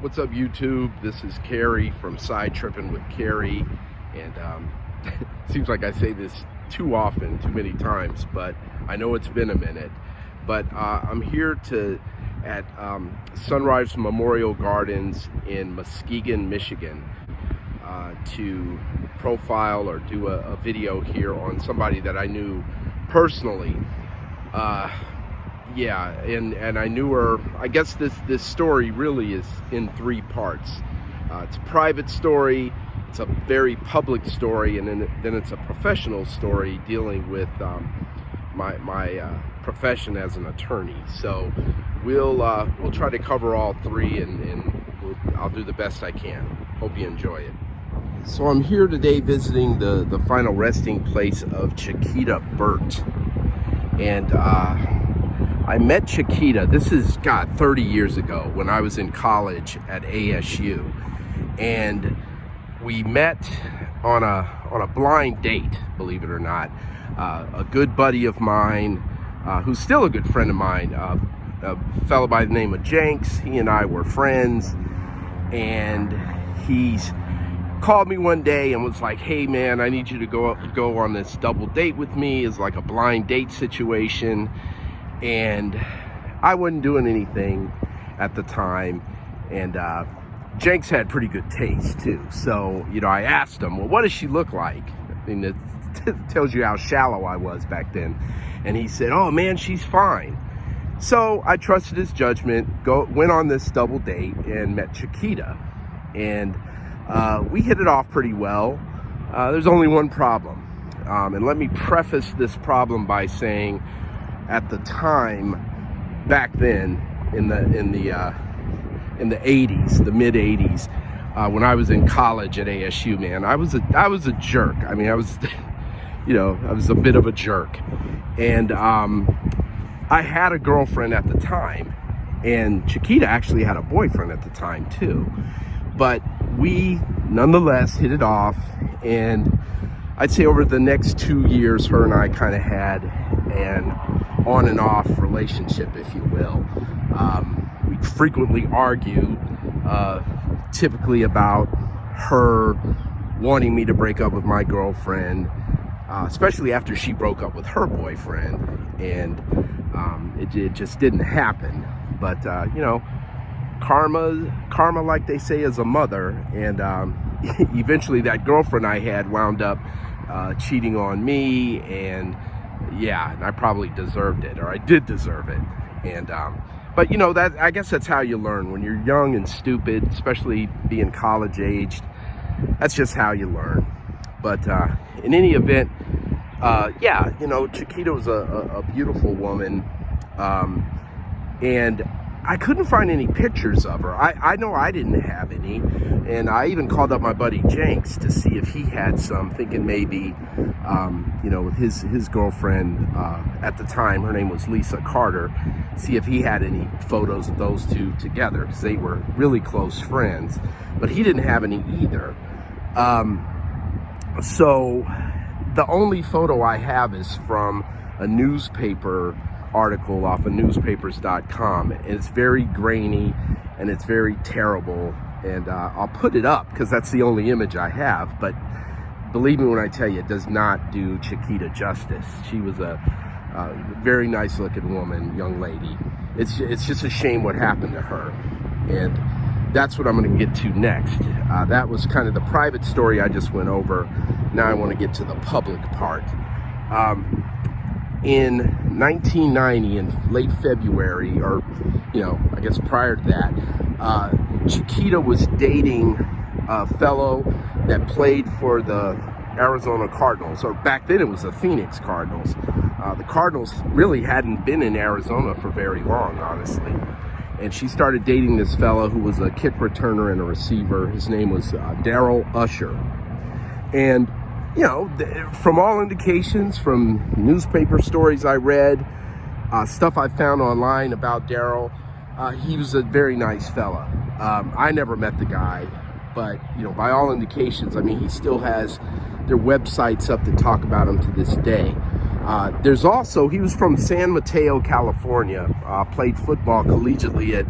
What's up, YouTube? This is Carrie from Side Tripping with Carrie, and seems like I say this too often, too many times, but I know it's been a minute. But I'm here at Sunrise Memorial Gardens in Muskegon, Michigan, to profile or do a video here on somebody that I knew personally. Yeah, and I knew her. I guess this story really is in three parts. It's a private story, it's a very public story, and then it's a professional story dealing with my profession as an attorney. So we'll try to cover all three, and I'll do the best I can. Hope you enjoy it. So I'm here today visiting the final resting place of Chiquita Burt, and I met Chiquita, this is, 30 years ago when I was in college at ASU. And we met on a blind date, believe it or not. A good buddy of mine, who's still a good friend of mine, a fellow by the name of Jenks. He and I were friends, and he's called me one day and was like, "Hey man, I need you to go on this double date with me." It's like a blind date situation. And I wasn't doing anything at the time, and Jenks had pretty good taste too. So, I asked him, well, what does she look like? I mean, it tells you how shallow I was back then. And he said, oh man, she's fine. So I trusted his judgment, went on this double date and met Chiquita. And we hit it off pretty well. There's only one problem. And let me preface this problem by saying, at the time, back then, in the 80s, the mid 80s, when I was in college at ASU, man, I was a jerk. I mean, I was a bit of a jerk, and I had a girlfriend at the time, and Chiquita actually had a boyfriend at the time too, but we nonetheless hit it off, and I'd say over the next 2 years, her and I kind of had an on and off relationship, if you will. We frequently argue, typically about her wanting me to break up with my girlfriend, especially after she broke up with her boyfriend, and it just didn't happen. But karma, like they say, is a mother, and eventually that girlfriend I had wound up cheating on me, and yeah, I probably deserved it, or I did deserve it. And but that, I guess that's how you learn when you're young and stupid, especially being college aged. That's just how you learn. But in any event, yeah, Chiquita was a beautiful woman, and I couldn't find any pictures of her. I know I didn't have any, and I even called up my buddy Jenks to see if he had some, thinking maybe, with his girlfriend at the time, her name was Lisa Carter, see if he had any photos of those two together, because they were really close friends, but he didn't have any either. So the only photo I have is from a newspaper article off of newspapers.com, and it's very grainy and it's very terrible, and I'll put it up because that's the only image I have, but believe me when I tell you, it does not do Chiquita justice. She was a very nice looking woman, young lady. It's just a shame what happened to her, and that's what I'm going to get to next. That was kind of the private story I just went over. Now I want to get to the public part. In 1990, in late February, or I guess prior to that, Chiquita was dating a fellow that played for the Arizona Cardinals, or back then it was the Phoenix Cardinals. The Cardinals really hadn't been in Arizona for very long, honestly. And she started dating this fellow who was a kick returner and a receiver. His name was Darryl Usher. And from all indications, from newspaper stories I read, stuff I found online about Darryl, he was a very nice fella. I never met the guy, but by all indications, I mean, he still has their websites up to talk about him to this day. There's also, he was from San Mateo, California, played football collegiately at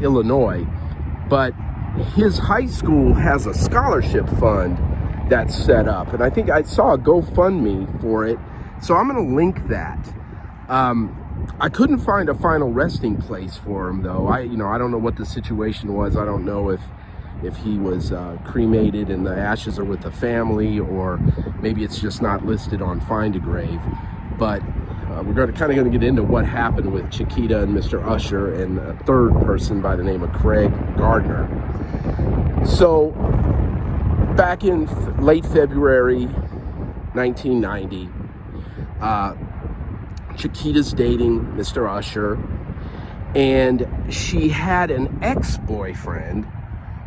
Illinois, but his high school has a scholarship fund that's set up, and I think I saw a GoFundMe for it, so I'm going to link that. I couldn't find a final resting place for him, though. I don't know what the situation was. I don't know if he was cremated and the ashes are with the family, or maybe it's just not listed on Find a Grave. But we're going to get into what happened with Chiquita and Mr. Usher and a third person by the name of Craig Gardner. So back in late February 1990, Chiquita's dating Mr. Usher, and she had an ex-boyfriend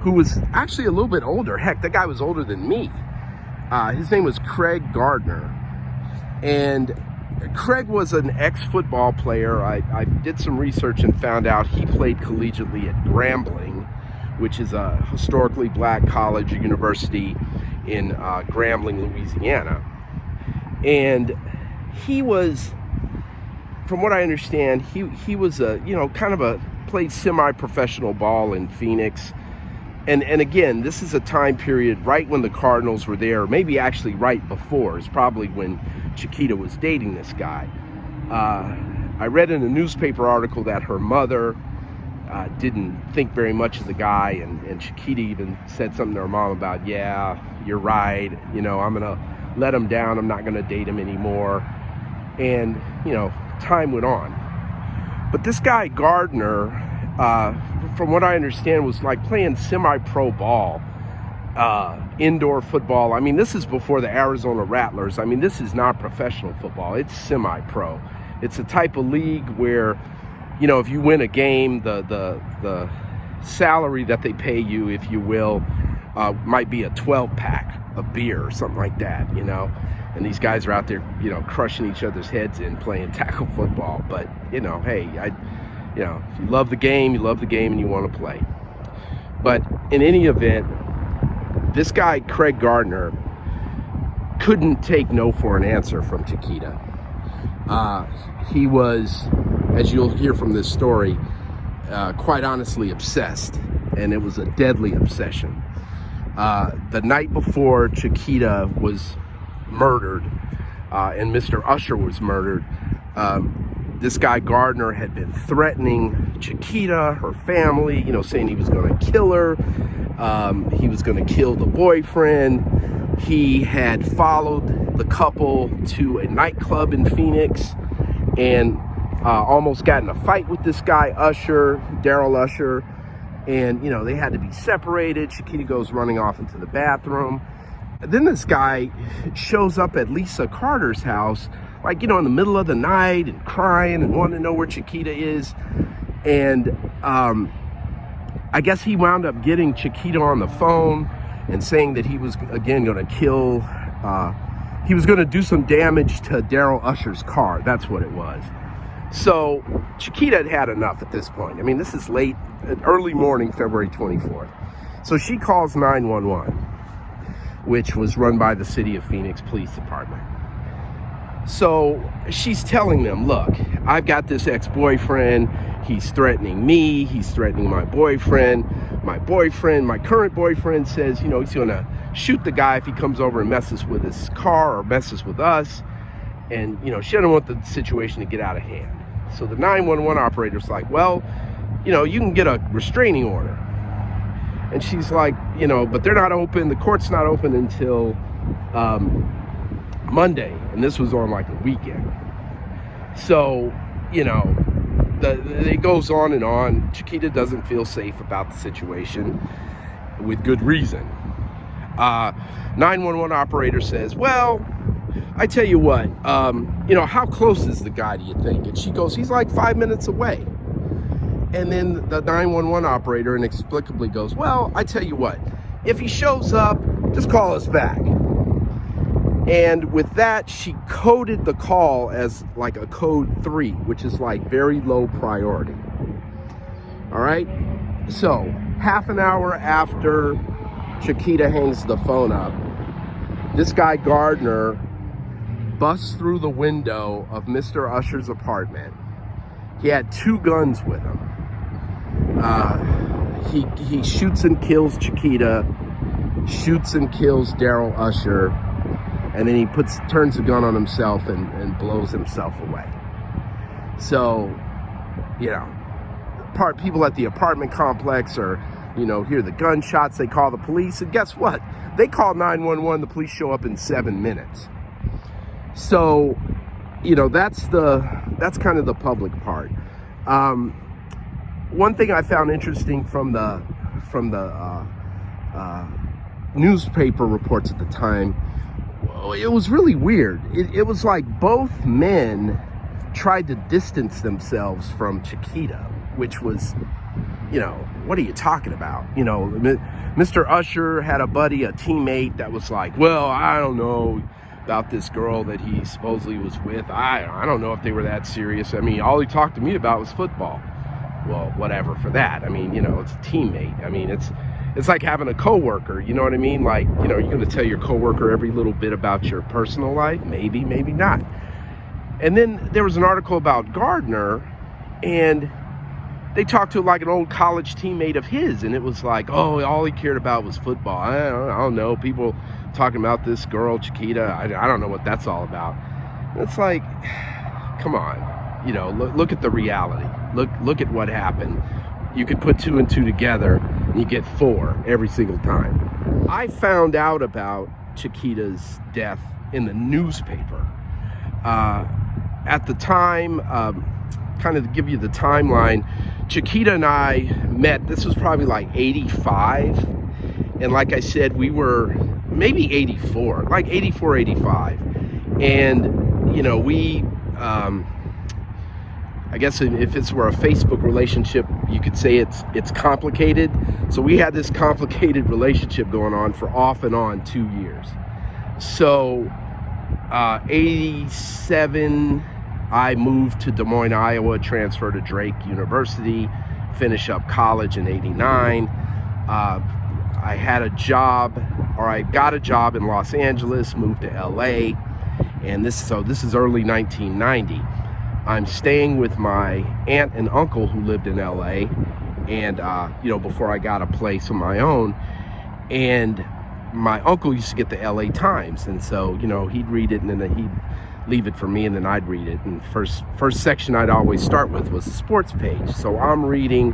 who was actually a little bit older. Heck, that guy was older than me. His name was Craig Gardner. And Craig was an ex-football player. I did some research and found out he played collegiately at Grambling, which is a historically black college or university in Grambling, Louisiana. And he was, from what I understand, he was played semi-professional ball in Phoenix. And again, this is a time period right when the Cardinals were there, maybe actually right before. It's probably when Chiquita was dating this guy. I read in a newspaper article that her mother didn't think very much of the guy, and Chiquita even said something to her mom about, yeah, you're right, I'm gonna let him down, I'm not gonna date him anymore. And time went on. But this guy Gardner, from what I understand, was like playing semi-pro ball, indoor football. I mean, this is before the Arizona Rattlers. I mean, this is not professional football. It's semi-pro. It's a type of league where, if you win a game, the salary that they pay you, if you will, might be a 12-pack of beer or something like that, And these guys are out there, crushing each other's heads in, playing tackle football. But, hey, if you love the game, and you want to play. But in any event, this guy, Craig Gardner, couldn't take no for an answer from Chiquita. He was, as you'll hear from this story, quite honestly obsessed, and it was a deadly obsession. The night before Chiquita was murdered, and Mr. Usher was murdered, this guy Gardner had been threatening Chiquita, her family, saying he was going to kill her. He was going to kill the boyfriend. He had followed the couple to a nightclub in Phoenix and almost got in a fight with this guy Usher, Darryl Usher. And, they had to be separated. Chiquita goes running off into the bathroom. And then this guy shows up at Lisa Carter's house, in the middle of the night, and crying and wanting to know where Chiquita is. And I guess he wound up getting Chiquita on the phone and saying that he was, again, going to kill, he was going to do some damage to Darryl Usher's car. That's what it was. So Chiquita had had enough at this point. I mean, this is late, early morning, February 24th. So she calls 911, which was run by the City of Phoenix Police Department. So she's telling them, look, I've got this ex-boyfriend. He's threatening me. He's threatening my boyfriend. My current boyfriend says, he's going to shoot the guy if he comes over and messes with his car or messes with us. And, she doesn't want the situation to get out of hand. So the 911 operator's like, well, you can get a restraining order. And she's like, but they're not open. The court's not open until Monday. And this was on like a weekend. So, it goes on and on. Chiquita doesn't feel safe about the situation, with good reason. 911 operator says, well, I tell you what, how close is the guy, do you think? And she goes, he's like 5 minutes away. And then the 911 operator inexplicably goes, well, I tell you what, if he shows up, just call us back. And with that, she coded the call as like a code 3, which is like very low priority. All right. So half an hour after Chiquita hangs the phone up, this guy Gardner busts through the window of Mr. Usher's apartment. He had 2 guns with him. he shoots and kills Chiquita, shoots and kills Darryl Usher, and then he turns the gun on himself and blows himself away. So, people at the apartment complex hear the gunshots, they call the police, and guess what? They call 911, the police show up in 7 minutes. So, that's kind of the public part. One thing I found interesting from the newspaper reports at the time, it was really weird. It was like both men tried to distance themselves from Chiquita, which was, what are you talking about? Mr. Usher had a buddy, a teammate that was like, well, I don't know about this girl that he supposedly was with. I don't know if they were that serious. I mean, all he talked to me about was football. Well, whatever for that. I mean, it's a teammate. I mean, it's like having a coworker, you know what I mean? Like, you're going to tell your coworker every little bit about your personal life? Maybe, maybe not. And then there was an article about Gardner, and they talked to like an old college teammate of his, and it was like, oh, all he cared about was football. I don't know. People talking about this girl, Chiquita. I don't know what that's all about. It's like, come on. Look at the reality. Look at what happened. You could put 2 and 2 together, and you get 4 every single time. I found out about Chiquita's death in the newspaper. At the time, kind of to give you the timeline, Chiquita and I met, this was probably like 85. And like I said, we were maybe 84, like 84, 85. And, we, I guess if this were a Facebook relationship, you could say it's complicated. So we had this complicated relationship going on for off and on 2 years. So 87, I moved to Des Moines, Iowa, transferred to Drake University, finish up college in 89. I got a job in Los Angeles, moved to LA, and this is early 1990. I'm staying with my aunt and uncle who lived in LA, and before I got a place of my own. And my uncle used to get the LA Times, and so he'd read it, and then he'd leave it for me, and then I'd read it. And first section I'd always start with was the sports page. So I'm reading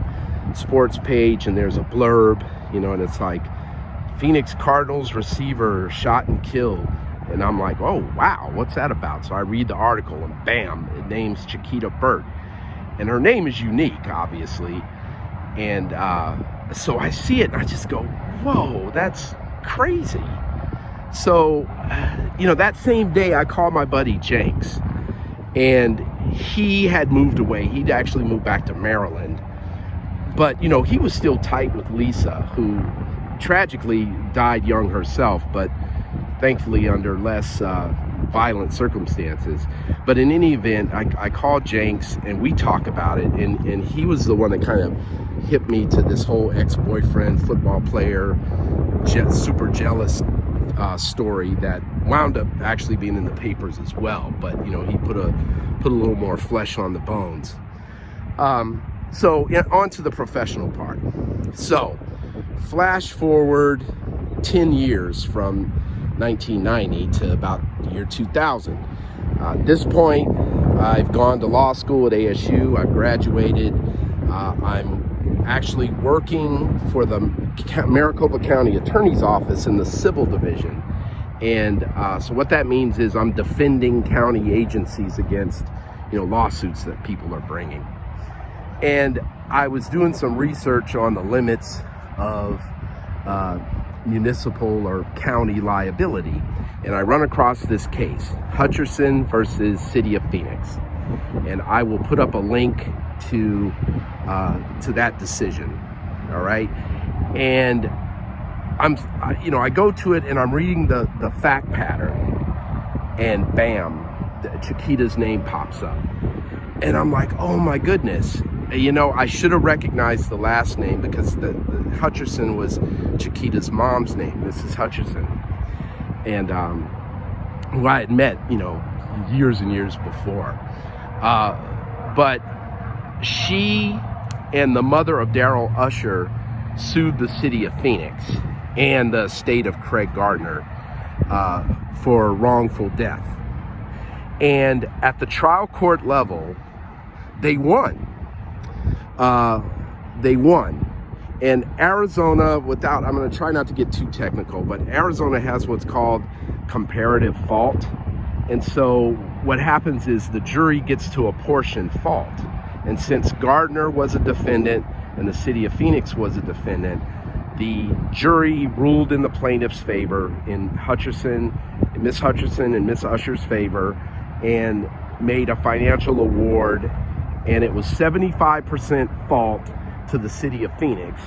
sports page, and there's a blurb, and it's like, Phoenix Cardinals receiver shot and killed. And I'm like, oh, wow, what's that about? So I read the article, and bam, it names Chiquita Burt. And her name is unique, obviously. And so I see it, and I just go, whoa, that's crazy. So, that same day, I called my buddy Jenks. And he had moved away. He'd actually moved back to Maryland. But, he was still tight with Lisa, who tragically died young herself, but thankfully under less violent circumstances. But in any event, I called Jenks, and we talk about it, and he was the one that kind of hit me to this whole ex-boyfriend, football player, super jealous story that wound up actually being in the papers as well. But he put a little more flesh on the bones. So on to the professional part. So flash forward 10 years from 1990 to about the year 2000. At this point, I've gone to law school at ASU. I've graduated. I'm actually working for the Maricopa County Attorney's Office in the Civil Division. And so what that means is I'm defending county agencies against, lawsuits that people are bringing. And I was doing some research on the limits of municipal or county liability, and I run across this case, Hutcherson versus City of Phoenix, and I will put up a link to that decision. All right, and I go to it, and I'm reading the fact pattern, and bam, Chiquita's name pops up, and I'm like, oh my goodness. I should have recognized the last name, because the Hutcherson was Chiquita's mom's name. This is Hutcherson. And who I had met, years and years before. But she and the mother of Darryl Usher sued the city of Phoenix and the estate of Craig Gardner for wrongful death. And at the trial court level, they won. And Arizona, I'm going to try not to get too technical, but Arizona has what's called comparative fault. And so what happens is the jury gets to apportion fault. And since Gardner was a defendant and the city of Phoenix was a defendant, the jury ruled in the plaintiff's favor, in Miss Hutcherson and Miss Usher's favor, and made a financial award. And it was 75% fault to the city of Phoenix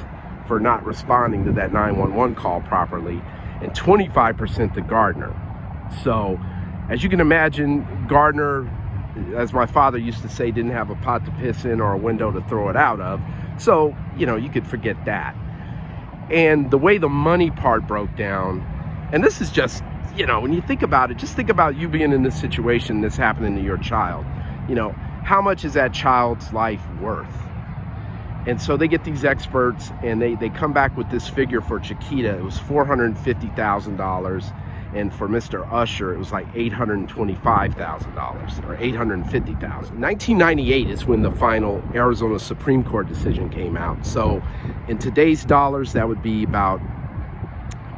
for not responding to that 911 call properly, and 25% to Gardner. So, as you can imagine, Gardner, as my father used to say, didn't have a pot to piss in or a window to throw it out of. So, you could forget that. And the way the money part broke down, and this is just, when you think about it, just think about you being in this situation, this happening to your child. How much is that child's life worth? And so they get these experts, and they come back with this figure for Chiquita. It was $450,000. And for Mr. Usher, it was like $825,000 or $850,000. 1998 is when the final Arizona Supreme Court decision came out. So in today's dollars, that would be about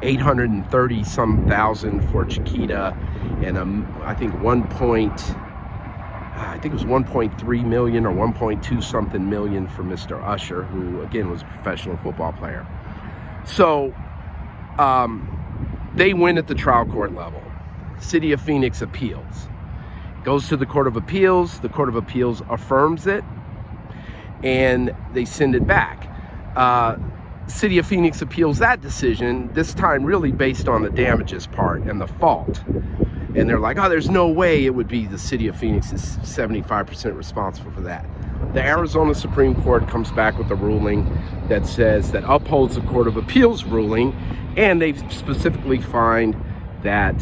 830-some thousand for Chiquita, and I think it was 1.3 million or 1.2 something million for Mr. Usher, who again was a professional football player. So they win at the trial court level. City of Phoenix appeals. Goes to the Court of Appeals. The Court of Appeals affirms it, and they send it back. City of Phoenix appeals that decision, this time really based on the damages part and the fault. And they're like, there's no way it would be the city of Phoenix is 75% responsible for that. The Arizona Supreme Court comes back with a ruling that upholds the Court of Appeals ruling, and they specifically find that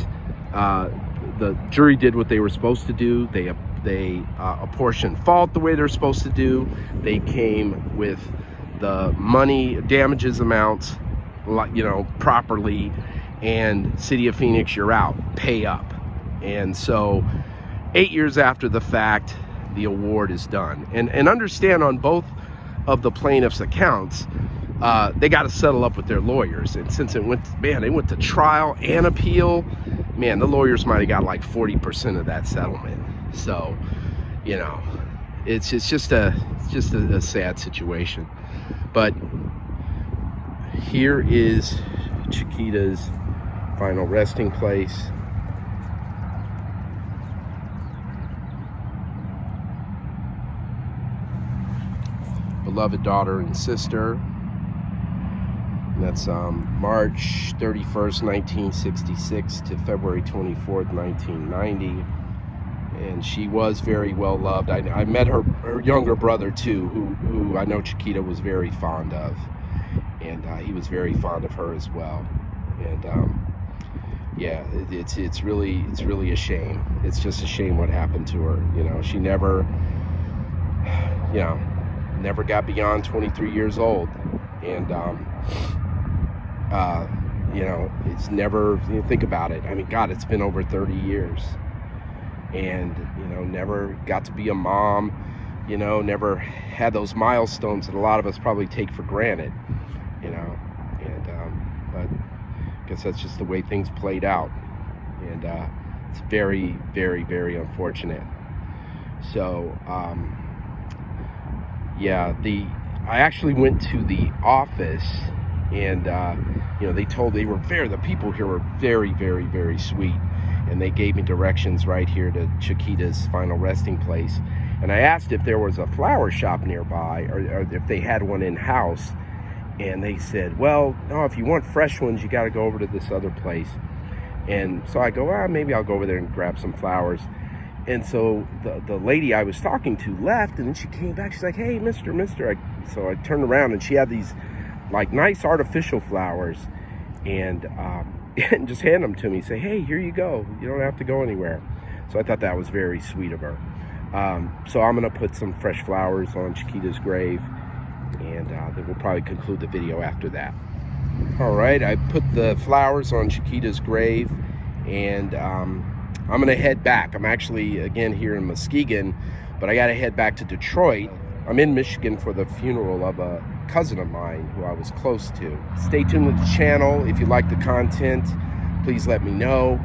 the jury did what they were supposed to do. They apportioned fault the way they're supposed to do. They came with the money damages amounts, properly. And city of Phoenix, you're out. Pay up. And so 8 years after the fact, the award is done. And understand, on both of the plaintiffs' accounts, they got to settle up with their lawyers. And since they went to trial and appeal, the lawyers might have got like 40% of that settlement. So, it's just a sad situation. But here is Chiquita's final resting place. Beloved daughter and sister. And that's March 31st, 1966 to February 24th, 1990. And she was very well loved. I met her younger brother too, who I know Chiquita was very fond of. And he was very fond of her as well. And it's really a shame. It's just a shame what happened to her. She never got beyond 23 years old, and it's never. Think about it. God, it's been over 30 years, and never got to be a mom. Never had those milestones that a lot of us probably take for granted. But I guess that's just the way things played out, and it's very, very, very unfortunate. So, I actually went to the office, and the people here were very, very, very sweet, and they gave me directions right here to Chiquita's final resting place. And I asked if there was a flower shop nearby, or if they had one in-house. And they said, well, no, if you want fresh ones, you got to go over to this other place. And so I go, maybe I'll go over there and grab some flowers. And so the lady I was talking to left, and then she came back. She's like, hey, mister. So I turned around, and she had these like nice artificial flowers, and just hand them to me. Say, hey, here you go. You don't have to go anywhere. So I thought that was very sweet of her. So I'm going to put some fresh flowers on Chiquita's grave. and then we'll probably conclude the video after that. All right, I put the flowers on Chiquita's grave, and I'm gonna head back. I'm actually again here in Muskegon, but I gotta head back to Detroit. I'm in Michigan for the funeral of a cousin of mine who I was close to. Stay tuned with the channel. If you like the content, please let me know.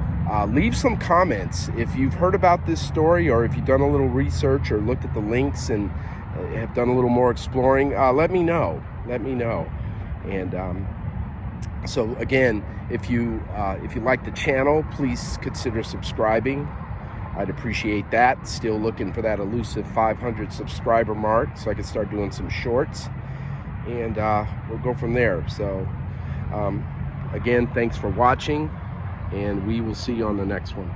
Leave some comments if you've heard about this story, or if you've done a little research or looked at the links and have done a little more exploring. Let me know. And so again, if you like the channel, please consider subscribing. I'd appreciate that. Still looking for that elusive 500 subscriber mark so I can start doing some shorts, and we'll go from there. So again, thanks for watching, and we will see you on the next one.